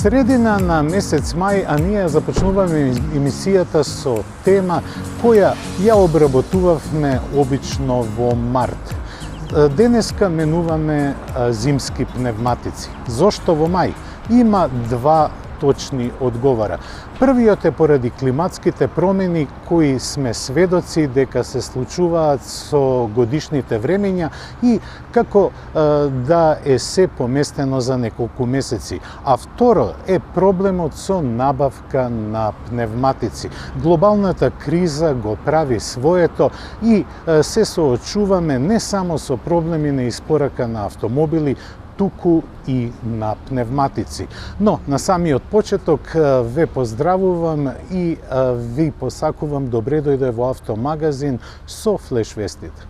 Средина на месец мај, а ние започнуваме емисијата со тема која ја обработувавме обично во март. Денеска менуваме зимски пневматици. Зошто во мај? Има два точни одговора. Првиот е поради климатските промени кои сме сведоци дека се случуваат со годишните времења и како да е се поместено за неколку месеци. А второ е проблемот со набавка на пневматици. Глобалната криза го прави своето и се соочуваме не само со проблеми на испорака на автомобили, туку и на пневматици. Но на самиот почеток ве поздравувам и ви посакувам добре дојде во Автомагазин со флеш вестите.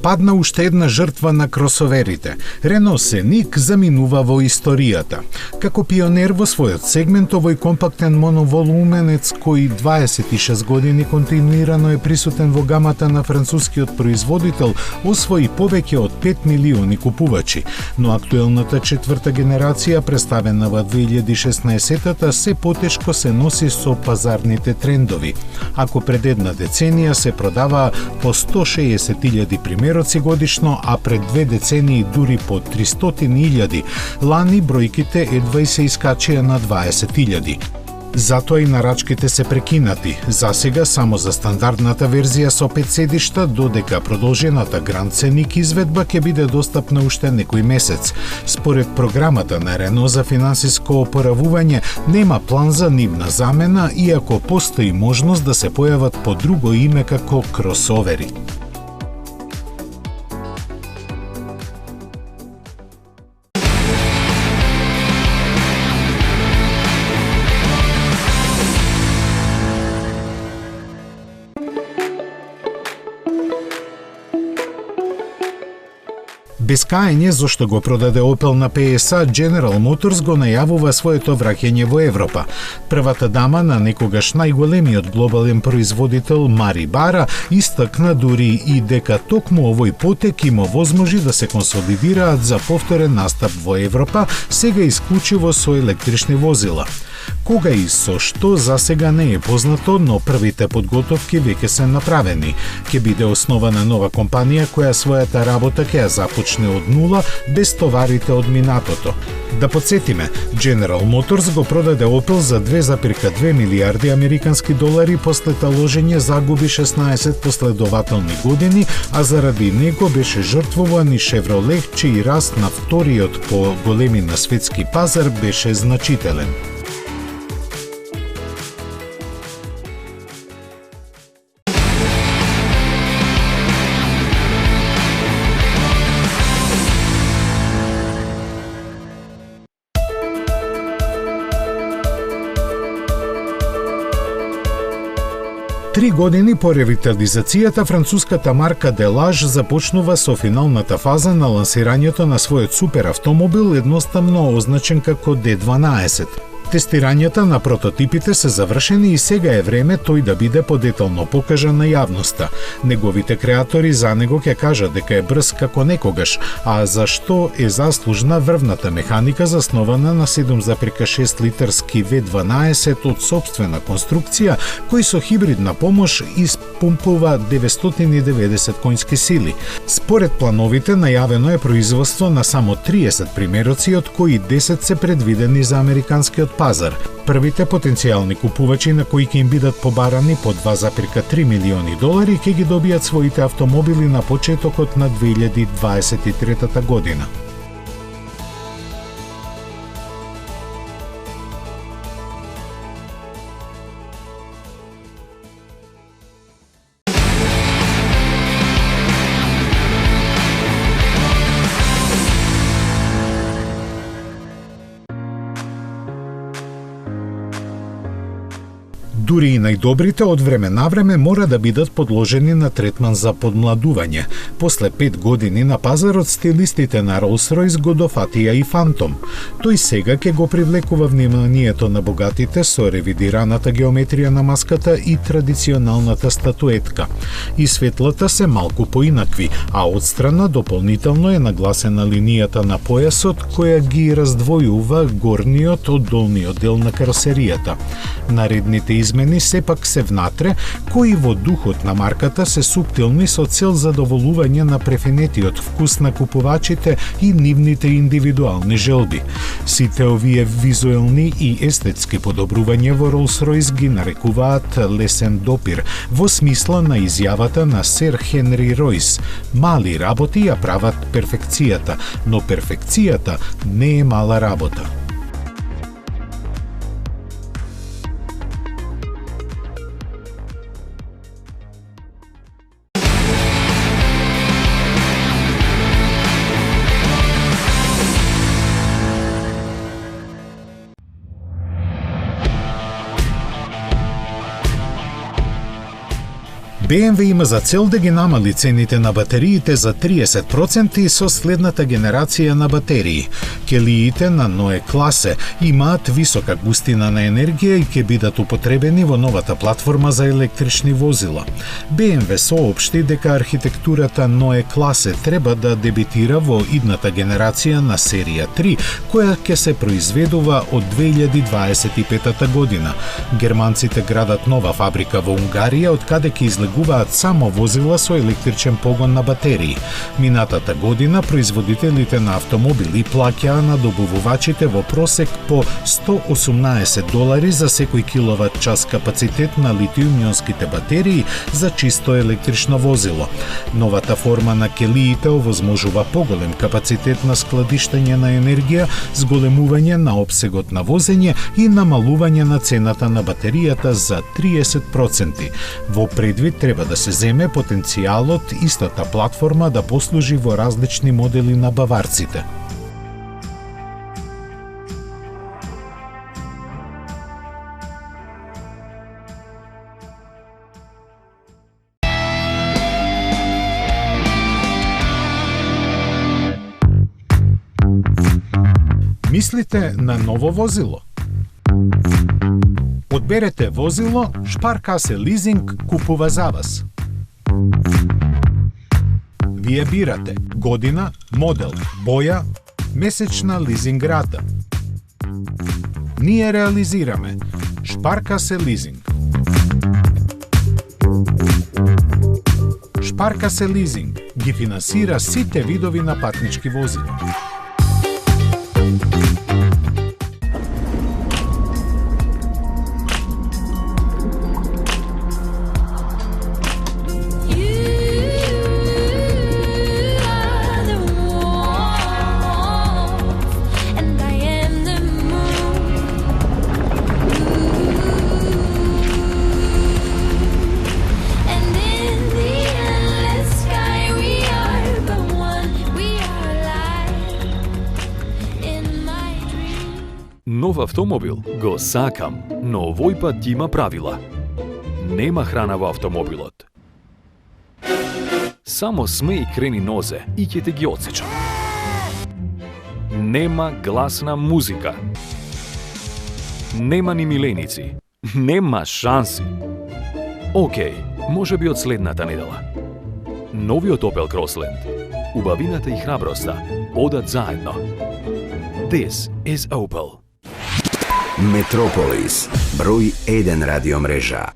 Падна уште една жртва на кросоверите. Рено Сеник заминува во историјата. Како пионер во својот сегмент, овој компактен моноволуменец кој 26 години континуирано е присутен во гамата на францускиот производител, освои повеќе од 5 милиони купувачи. Но актуелната четврта генерација, представена во 2016-та, се потешко се носи со пазарните трендови. Ако пред една деценија се продаваа по 160.000 примероци годишно, а пред 2 децении дури по 300.000, лани бројките едва и се искачија на 20.000. Затоа и нарачките се прекинати. Засега само за стандардната верзија со 5 седишта, додека продолжената Гранд Сеник изведба ќе биде достапна уште некој месец. Според програмата на Рено за финансиско опоравување, нема план за нивна замена, иако постои можност да се појават под друго име како кросовери. Без каење зошто го продаде Opel на PSA, General Motors го најавува своето враќање во Европа. Првата дама на некогаш најголемиот глобален производител Мари Бара истакна дури и дека токму овој потек им овозможи да се консолидираат за повторен настап во Европа, сега исклучиво со електрични возила. Кога и со што засега не е познато, но првите подготовки веќе се направени. Ќе биде основана нова компанија која својата работа ќе ја започне од нула, без товарите од минатото. Да подсетиме, General Motors го продаде Opel за 2,2 милиарди американски долари после таложење загуби 16 последователни години, а заради него беше жртвуван и Chevrolet, чиј раст на вториот по големина светски пазар беше значителен. Три години по ревитализацијата, француската марка Delage започнува со финалната фаза на лансирањето на својот супер автомобил, едноставно означен како D12. Тестирањата на прототипите се завршени и сега е време тој да биде подетално покажан на јавноста. Неговите креатори за него ќе кажат дека е брз како некогаш, а зашто е заслужна врвната механика заснована на 7,6 литарски V12 од сопствена конструкција, кој со хибридна помош пумпува 990 конски сили. Според плановите, најавено е производство на само 30 примероци, од кои 10 се предвидени за американскиот пазар. Првите потенцијални купувачи на кои ќе им бидат побарани по $2,3 милиони ќе ги добијат своите автомобили на почетокот на 2023 година. Дури и најдобрите од време на време мора да бидат подложени на третман за подмладување. После 5 години на пазарот стилистите на Rolls-Royce го дофатија и Phantom. Тој сега ќе го привлекува вниманието на богатите со ревидираната геометрија на маската и традиционалната статуетка. И светлата се малку поинакви, а отстрана дополнително е нагласена линијата на појасот која ги раздвојува горниот од долниот дел на каросеријата. Наредните измени сепак се внатре, кои во духот на марката се суптилни со цел задоволување на префинетиот вкус на купувачите и нивните индивидуални желби. Сите овие визуелни и естетски подобрувања во Rolls-Royce ги нарекуваат лесен допир, во смисла на изјавата на сер Хенри Ројс. Мали работи ја прават перфекцијата, но перфекцијата не е мала работа. BMW има за цел да ги намали цените на батериите за 30% со следната генерација на батерии. Келиите на Neue Klasse имаат висока густина на енергија и ќе бидат употребени во новата платформа за електрични возила. BMW соопшти дека архитектурата Neue Klasse треба да дебитира во идната генерација на серија 3, која ќе се произведува од 2025 година. Германците градат нова фабрика во Унгарија, од каде ќе излегуваат само возила со електричен погон на батерии. Минатата година производителите на автомобили плаќаа на добавувачите во просек по $118 за секој киловат час капацитет на литиум-ионските батерии за чисто електрично возило. Новата форма на келиите овозможува поголем капацитет на складиштење на енергија, зголемување на опсегот на возење и намалување на цената на батеријата за 30%. Во предвид треба да се земе потенцијалот истата платформа да послужи во различни модели на баварците. Мислите на ново возило? Одберете возило, Sparkasse Leasing купува за вас. Вие бирате година, модел, боја, месечна лизинг рата. Ние реализираме Sparkasse Leasing. Sparkasse Leasing ги финансира сите видови на патнички возила. Нов автомобил го сакам, но овој пат има правила. Нема храна во автомобилот. Само смеј крени нозе и ќе те ги отсечам. Нема гласна музика. Нема ни миленици. Нема шанси. Океј, може би од следната недела. Новиот Opel Crossland. Убавината и храброста одат заедно. This is Opel. Метрополис, број 1 радиомрежа.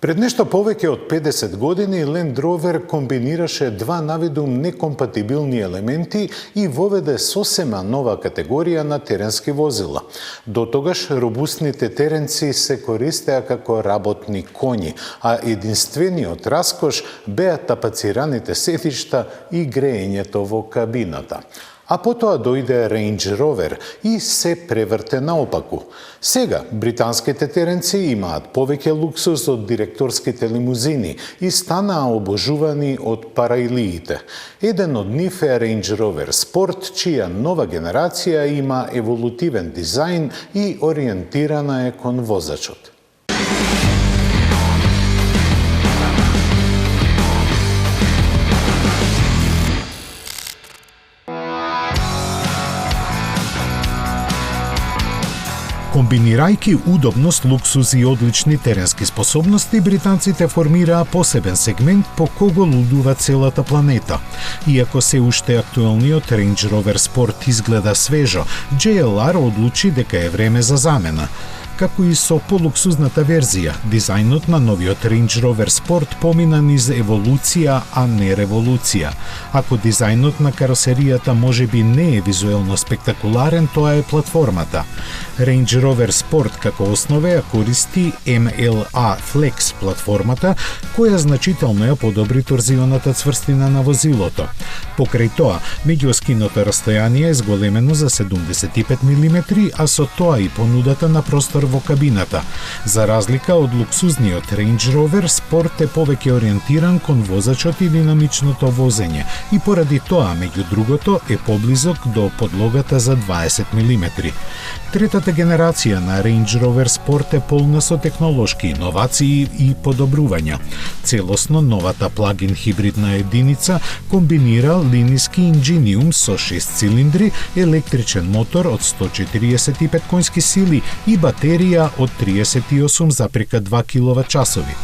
Пред нешто повеќе од 50 години Land Rover комбинираше два навидум некомпатибилни елементи и воведе сосема нова категорија на теренски возила. До тогаш робустните теренци се користеа како работни коњи, а единствениот раскош беа тапацираните седишта и греењето во кабината. А потоа дојде Range Rover и се преврте наопаку. Сега, британските теренци имаат повеќе луксус од директорските лимузини и станаа обожувани од параилиите. Еден од нив е Range Rover Sport, чија нова генерација има еволутивен дизајн и ориентирана е кон возачот. Комбинирајќи удобност, луксуз и одлични теренски способности, британците формираа посебен сегмент по кого лудува целата планета. Иако се уште актуелниот Range Rover Sport изгледа свежо, JLR одлучи дека е време за замена. Како и со полуксузната верзија, дизајнот на новиот Range Rover Sport помина низ еволуција, а не револуција. Ако дизајнот на каросеријата можеби не е визуелно спектакуларен, тоа е платформата. Range Rover Sport како основа ја користи MLA Flex платформата, која значително ја подобри торзионата цврстина на возилото. Покрај тоа, меѓуоскиното растојание е зголемено за 75 мм, а со тоа и понудата на простор во кабината. За разлика од луксузниот Range Rover, Sport е повеќе ориентиран кон возачот и динамичното возење и поради тоа, меѓу другото, е поблизок до подлогата за 20 мм. Третата генерација на Range Rover Sport е полна со технолошки иновации и подобрувања. Целосно новата плагин хибридна единица комбинира линиски инжиниум со 6 цилиндри, електричен мотор од 145 конски сили и батерија од 38,2 киловат-часови.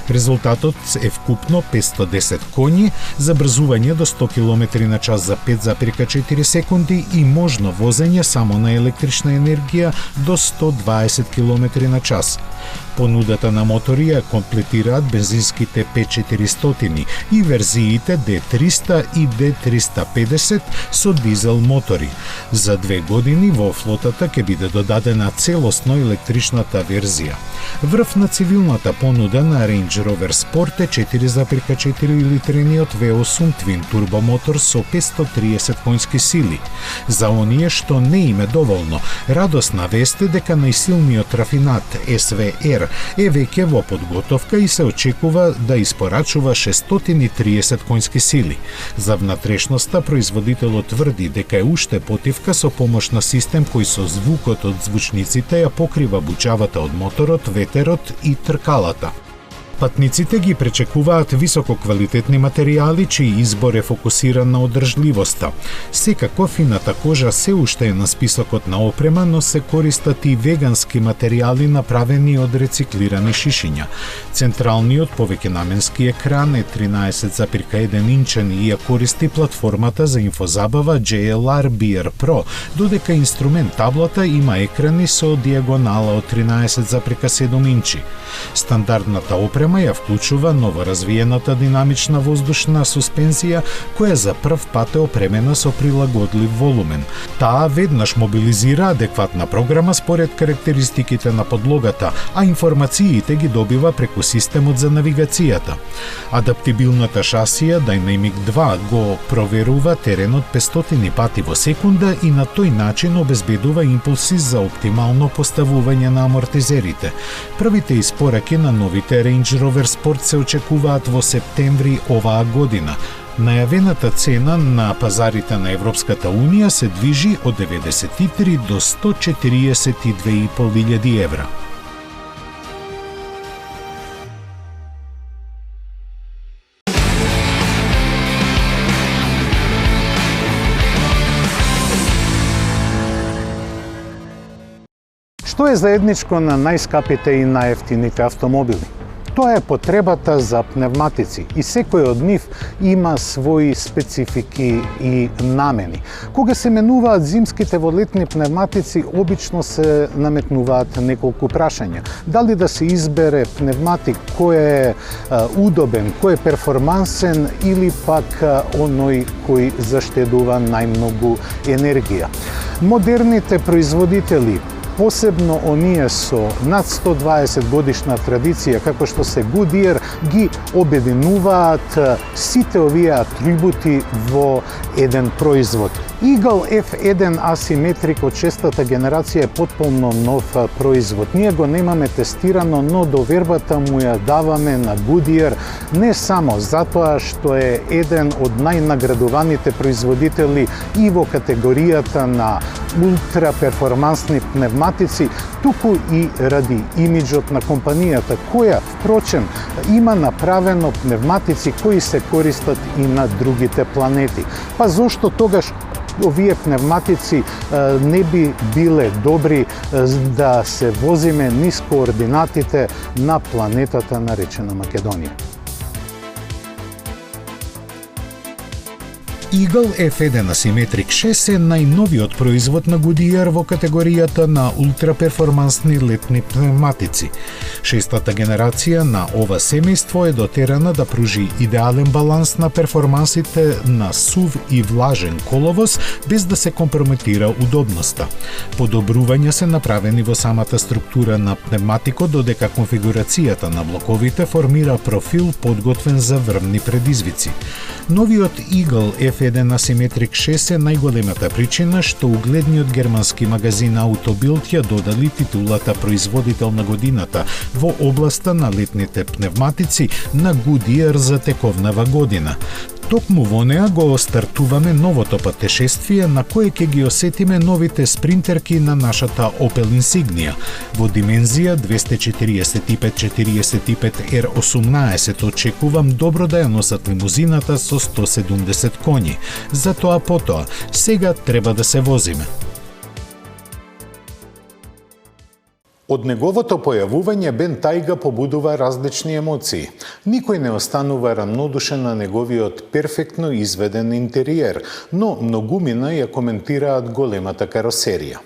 Резултатот е вкупно 510 коњи, забрзување до 100 км/ч за 5,4 секунди и можно возење само на електрична енергија до 120 км/ч. Понудата на мотори ја комплетираат бензинските P400 и верзиите D300 и D350 со дизел мотори. За 2 години во флотата ќе биде додадена целосно електричната верзија. Врв на цивилната понуда на Range Rover Sport е 4,4 литрениот V8 Twin Turbo мотор со 530 конски сили. За оние што не им е доволно, радосна вест е дека најсилниот рафинат SVR е веќе во подготовка и се очекува да испорачува 630 конски сили. За внатрешноста производителот тврди дека е уште потивка со помош на систем кој со звукот од звучниците ја покрива бучавата од моторот, ветерот и тркалата. Патниците ги пречекуваат висококвалитетни материјали, чиј избор е фокусиран на одржливоста. Секако, фината кожа се уште е на списокот на опрема, но се користат и вегански материјали направени од рециклирани шишиња. Централниот повеќенаменски екран е 13,1 инчен и ја користи платформата за инфозабава JLR BR Pro, додека инструмент таблата има екрани со диагонала од 13,7 инчи. Стандардната опрема ја вклучува новоразвиената динамична воздушна суспензија, која за прв пат е опремена со прилагодлив волумен. Таа веднаш мобилизира адекватна програма според карактеристиките на подлогата, а информациите ги добива преку системот за навигацијата. Адаптибилната шасија Dynamic 2 го проверува теренот 500 пати во секунда и на тој начин обезбедува импулси за оптимално поставување на амортизерите. Првите испораки на новите Range Rover Sport се очекуваат во септември оваа година. Најавената цена на пазарите на Европската Унија се движи од 93 до 142.500 евра. Што е заедничко на најскапите и најевтините автомобили? Тоа е потребата за пневматици и секој од нив има своји специфики и намени. Кога се менуваат зимските во летни пневматици, обично се наметнуваат неколку прашања. Дали да се избере пневматик кој е удобен, кој е перформансен или пак оној кој заштедува најмногу енергија. Модерните производители, посебно оние со над 120 годишна традиција, како што се Goodyear, ги обединуваат сите овие атрибути во еден производ. Eagle F1 Asymmetric од 6-та генерација е потполно нов производ. Ние го немаме тестирано, но довербата му ја даваме на Goodyear не само затоа што е еден од најнаградуваните производители и во категоријата на ултраперформансни пневматици, туку и ради имиџот на компанијата, која, впрочем, има направено пневматици кои се користат и на другите планети. Па зошто тогаш овие пневматици не би биле добри да се возиме низ координатите на планетата наречена Македонија? Eagle F1 Asymmetric 6 е најновиот производ на Goodyear во категоријата на ултраперформансни летни пневматици. 6-та генерација на ова семејство е дотерана да пружи идеален баланс на перформансите на сув и влажен коловоз без да се компрометира удобноста. Подобрувања се направени во самата структура на пневматикот, додека конфигурацијата на блоковите формира профил подготвен за врвни предизвици. Новиот Eagle F1 Asymmetric 6 е најголемата причина што угледниот германски магазин Autobild ја додали титулата производител на годината во областа на летните пневматици на Goodyear за тековнава година. Токму во неа го стартуваме новото патешествие на кое ќе ги осетиме новите спринтерки на нашата Opel Insignia. Во димензија 245-45 R18 очекувам добро да ја носат лимузината со 170 коњи. Затоа потоа, сега треба да се возиме. Од неговото појавување Бен Тајга побудува различни емоции. Никој не останува рамнодушен на неговиот перфектно изведен интериер, но многумина ја коментираат големата каросерија.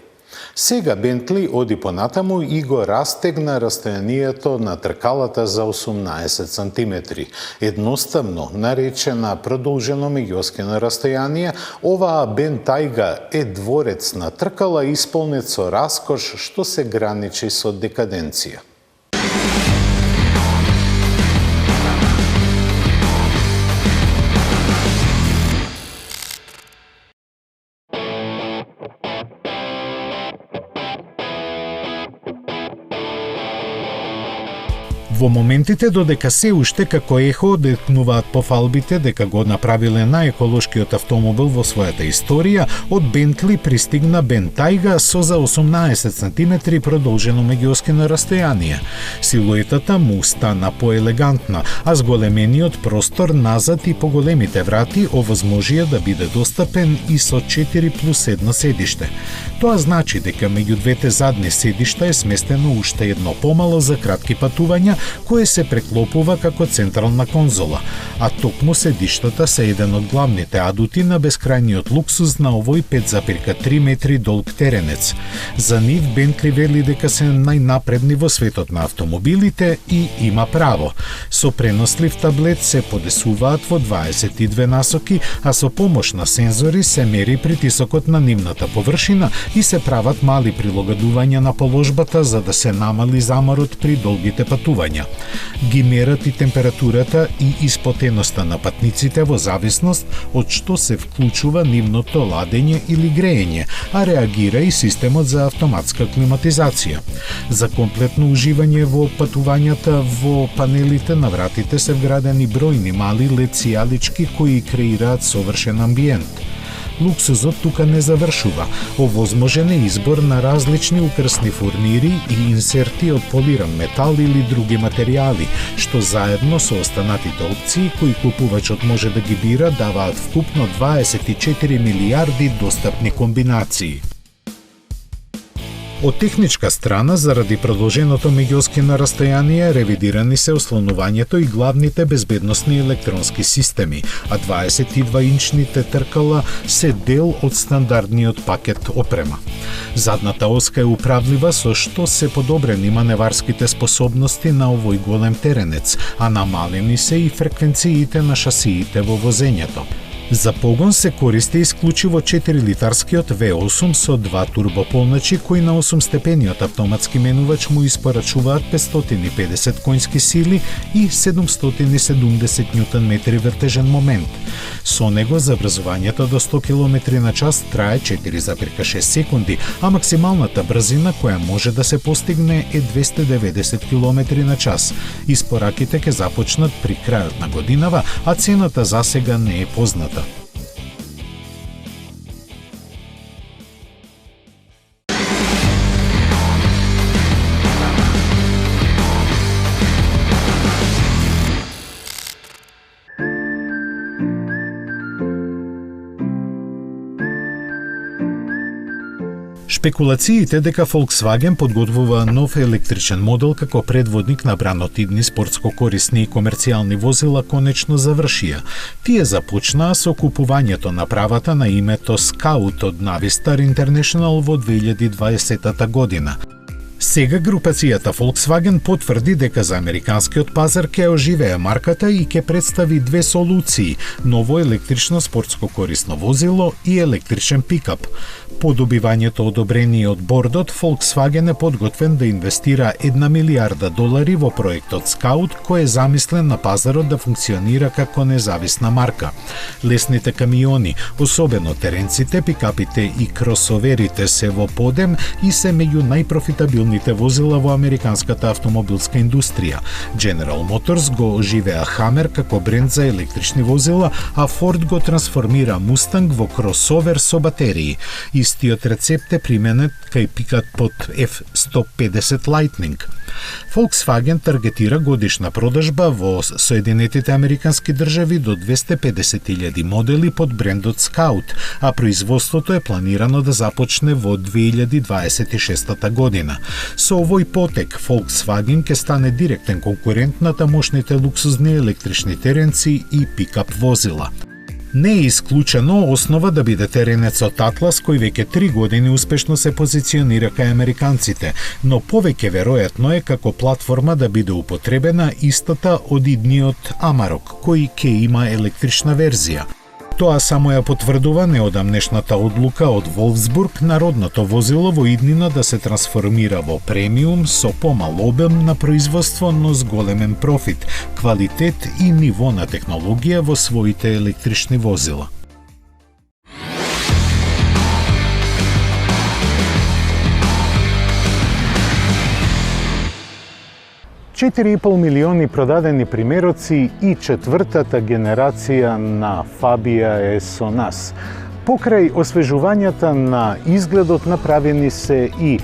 Сега Бентли оди понатаму и го растегна растојанието на тркалата за 18 сантиметри. Едноставно, наречена продолжено меѓуоскено растојание, оваа Бен Тајга е дворец на тркала исполнет со раскош што се граничи со декаденција. Во моментите додека се уште како ехо одекнуваат пофалбите дека го направиле најеколошкиот автомобил во својата историја, од Бентли пристигна Бен Тајга со за 18 сантиметри продолжено меѓуоскено растојание. Силуетата му стана поелегантна, а зголемениот простор назад и поголемите врати овозможија да биде достапен и со 4+1 седиште. Тоа значи дека меѓу двете задни седишта е сместено уште едно помало за кратки патувања, кое се преклопува како централна конзола, а токму седиштата се еден од главните адути на бескрајниот луксуз на овој 5,3 метри долг теренец. За нив Бентли вели дека се најнапредни во светот на автомобилите и има право. Со пренослив таблет се подесуваат во 22 насоки, а со помош на сензори се мери притисокот на нивната површина и се прават мали прилагодувања на положбата за да се намали заморот при долгите патувања. Ги мерат и температурата и испотеноста на патниците во зависност од што се вклучува нивното ладење или греење, а реагира и системот за автоматска климатизација. За комплетно уживање во патувањата во панелите на вратите се вградени бројни мали LED сијалички кои креираат совршен амбиент. Луксузот тука не завршува. Овозможен е избор на различни украсни фурнири и инсерти од полиран метал или други материјали, што заедно со останатите опции кои купувачот може да ги бира даваат вкупно 24 милијарди достапни комбинации. Од техничка страна, заради продолженото меѓуоскино растојание, ревидирани се ослонувањето и главните безбедносни електронски системи, а 22-инчните тркала се дел од стандардниот пакет опрема. Задната оска е управлива, со што се подобрени маневарските способности на овој голем теренец, а намалени се и фреквенциите на шасиите во возењето. За погон се користи исклучиво 4-литарскиот V8 со 2 турбополначи кои на 8-степениот автоматски менувач му испорачуваат 550 конски сили и 770 Нм вртежен момент. Со него забрзувањето до 100 км на час трае 4,6 секунди, а максималната брзина која може да се постигне е 290 км на час. Испораките ќе започнат при крајот на годинава, а цената засега не е позната. Шпекулациите дека Volkswagen подготвува нов електричен модел како предводник на бранотидни спортско корисни и комерцијални возила конечно завршија. Тие започнаа со купувањето на правата на името Scout од Navistar International во 2020 година. Сега групацијата Volkswagen потврди дека за американскиот пазар ќе оживее марката и ќе представи две солуции: ново електрично спортско корисно возило и електричен пикап. По добивањето одобрение од бордот, Volkswagen е подготвен да инвестира $1 милиарда во проектот Scout, кој е замислен на пазарот да функционира како независна марка. Лесните камиони, особено теренците, пикапите и кросоверите се во подем и се меѓу најпрофитабилните возила во американската автомобилска индустрија. General Motors го оживеа Hammer како бренд за електрични возила, а Ford го трансформира Mustang во кросовер со батерии. Истиот рецепт е применет кај пикат под F-150 Lightning. Volkswagen таргетира годишна продажба во Соединетите Американски држави до 250.000 модели под брендот Scout, а производството е планирано да започне во 2026 година. Со овој потек, Volkswagen ќе стане директен конкурент на тамошните луксузни електрични теренци и пикап возила. Не е исклучено основа да биде теренецот Атлас, кој веќе 3 години успешно се позиционира кај американците, но повеќе веројатно е како платформа да биде употребена истата од идниот Amarok, кој ќе има електрична верзија. Тоа само ја потврдува неодамнешната одлука од Волфсбург народното возило во иднина да се трансформира во премиум со помал обем на производство, но с големен профит, квалитет и ниво на технологија во своите електрични возила. 4,5 милиони продадени примероци и четвртата генерација на Фабија е со нас. Покрај освежувањата на изгледот направени се и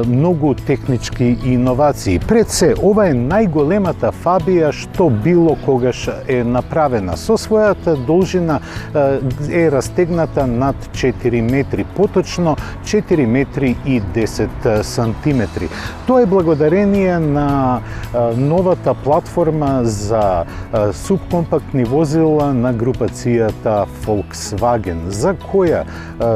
многу технички иновации. Пред се, ова е најголемата Фабија што било когаш е направена. Со својата должина е растегната над 4 метри, поточно 4 метри и 10 сантиметри. Тоа е благодарение на новата платформа за субкомпактни возила на групацијата Volkswagen, за која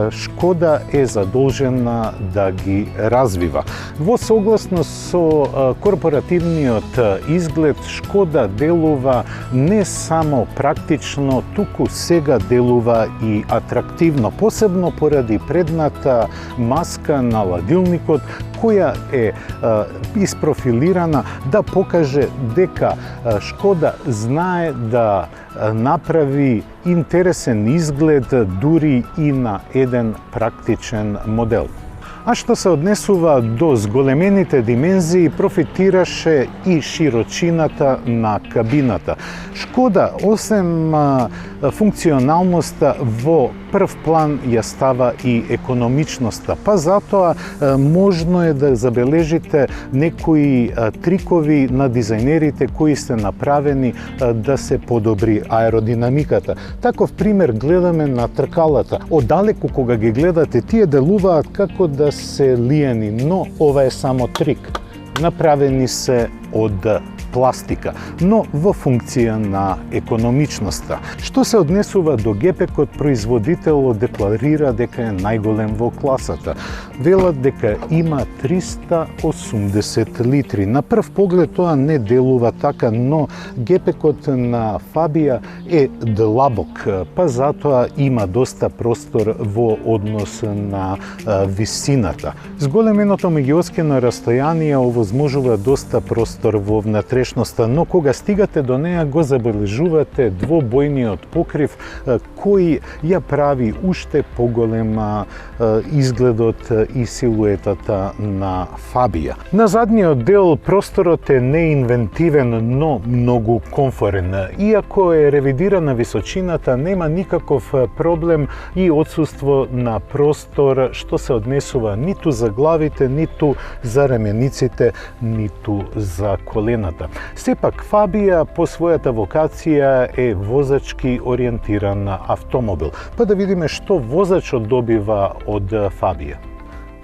Шкода е задолжена да ги развива. Во согласност со корпоративниот изглед, Шкода делува не само практично, туку сега делува и атрактивно, посебно поради предната маска на ладилникот, која е испрофилирана да покаже дека Шкода знае да направи интересен изглед дури и на еден практичен модел. А што се однесува до зголемените димензии, профитираше и широчината на кабината. Шкода, осем функционалноста, во прв план ја става и економичноста, па затоа можно е да забележите некои трикови на дизајнерите кои се направени да се подобри аеродинамиката. Таков пример гледаме на тркалата. Оддалеку кога ги гледате, тие делуваат како да се лиени, но ова е само трик. Направени се од пластика, но во функција на економичноста. Што се однесува до гепекот, производителот декларира дека е најголем во класата. Велат дека има 380 литри. На прв поглед тоа не делува така, но гепекот на Фабија е длабок, па затоа има доста простор во однос на висината. Зголеменото меѓуоскено растојание овозможува доста простор во внатрешноста, но кога стигате до неа го забележувате двобојниот покрив кој ја прави уште поголема изгледот и силуетата на Фабија. На задниот дел просторот е неинвентивен, но многу комфорен. Иако е ревидирана височината, нема никаков проблем и отсуство на простор што се однесува ниту за главите, ниту за рамениците, ниту за колената. Сепак Фабија по својата вокација е возачки ориентиран автомобил. Па да видиме што возачот добива од Фабија.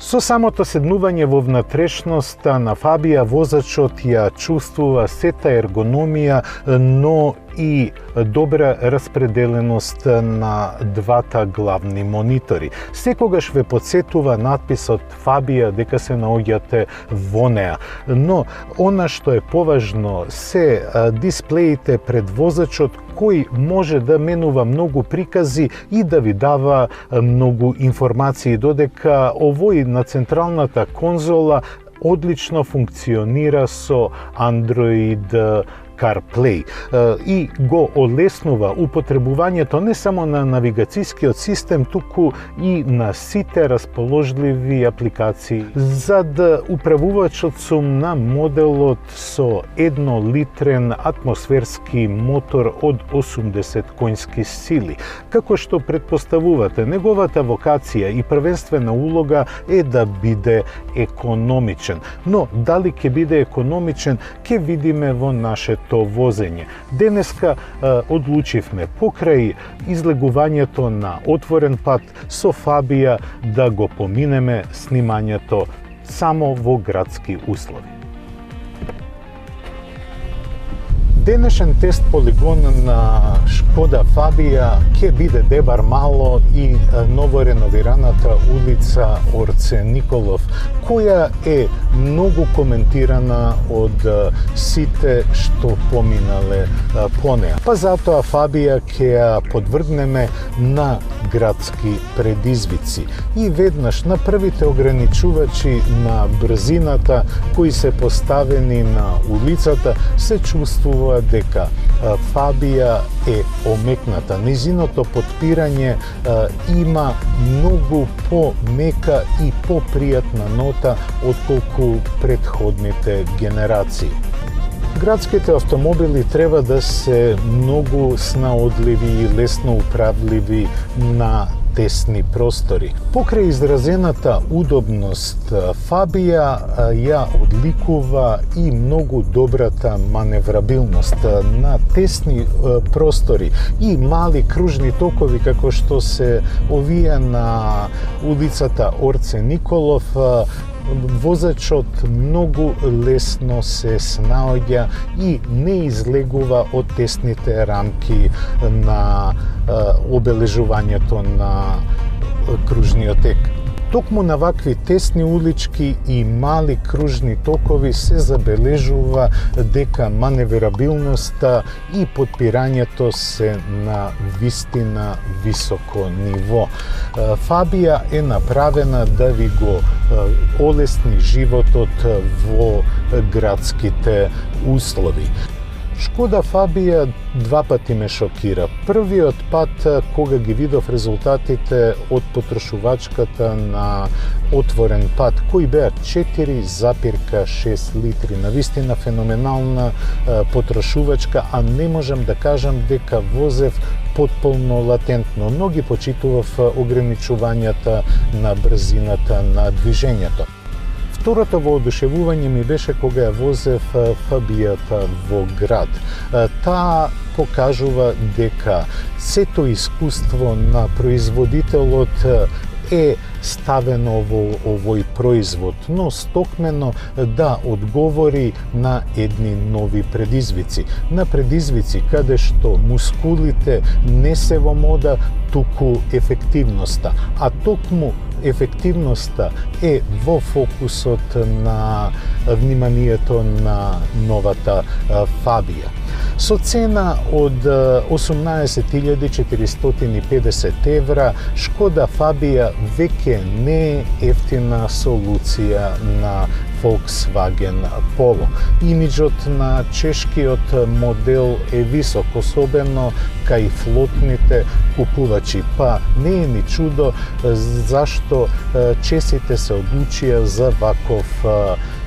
Со самото седнување во внатрешноста на Фабија, возачот ја чувствува сета ергономија, но и добра распределеност на двата главни монитори. Секогаш ве подсетува надписот Фабија дека се наоѓате во неа. Но она што е поважно се дисплеите пред возачот кој може да менува многу прикази и да ви дава многу информации, додека овој на централната конзола одлично функционира со Android CarPlay и го олеснува употребувањето не само на навигацијскиот систем, туку и на сите расположливи апликации. Зад управувачот сум на моделот со 1-литрен атмосферски мотор од 80 коњски сили. Како што претпоставувате, неговата вокација и првенствена улога е да биде економичен. Но дали ќе биде економичен, ќе видиме во нашето возење. Денеска одлучивме покрај излегувањето на отворен пат со Фабија да го поминеме снимањето само во градски услови. Денешен тест полигон на Шкода Фабија ќе биде Дебар Мало и новореновираната улица Орце Николов, која е многу коментирана од сите што поминале по неа. Па затоа Фабија ќе ја подвргнеме на градски предизвици. И веднаш на првите ограничувачи на брзината кои се поставени на улицата се чувствува дека Фабија е омекната. Низиното потпирање има многу по-мека и по-пријатна нота отколку претходните генерации. Градските автомобили треба да се многу снаодливи и лесно управливи на тесни простори. Покрај изразената удобност, Фабија ја одликува и многу добрата маневрабилност на тесни простори и мали кружни токови како што се овие на улицата Орце Николов. Возачот многу лесно се снаоѓа и не излегува од тесните рамки на обележувањето на кружниот тек. Токму на вакви тесни улички и мали кружни токови се забележува дека маневрабилноста и подпирањето се на вистина високо ниво. Фабија е направена да ви го олесни животот во градските услови. Шкода Фабија два пати ме шокира. Првиот пат кога ги видов резултатите од потрошувачката на отворен пат, кои беа 4,6 литри. Навистина феноменална потрошувачка, а не можам да кажам дека возев потполно латентно, но ги почитував ограничувањата на брзината на движењето. Второто воодушевување ми беше кога ја возев Фабијата во град. Таа покажува дека сето искуство на производителот е ставено во овој производ, но стокмено да одговори на едни нови предизвици. На предизвици каде што мускулите не се во мода, туку ефективноста, а токму ефективноста е во фокусот на вниманието на новата Фабија. Со цена од 18.450 евра, Шкода Фабија веќе не е ефтина солуција на Volkswagen Polo. Имиджот на чешкиот модел е висок, особено кај флотните купувачи, па не е ни чудо зашто чесите се одлучија за ваков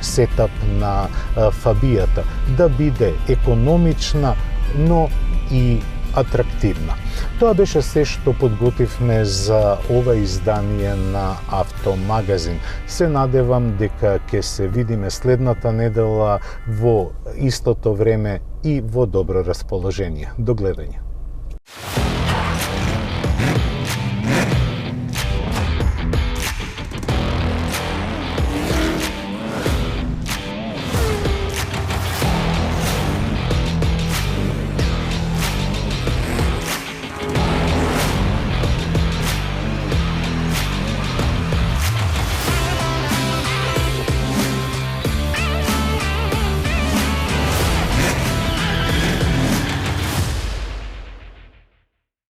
сетап на Фабијата, да биде економична, но и атрактивна. Тоа беше се што подготвивме за ова издание на Автомагазин. Се надевам дека ќе се видиме следната недела во истото време и во добро расположение. До гледање.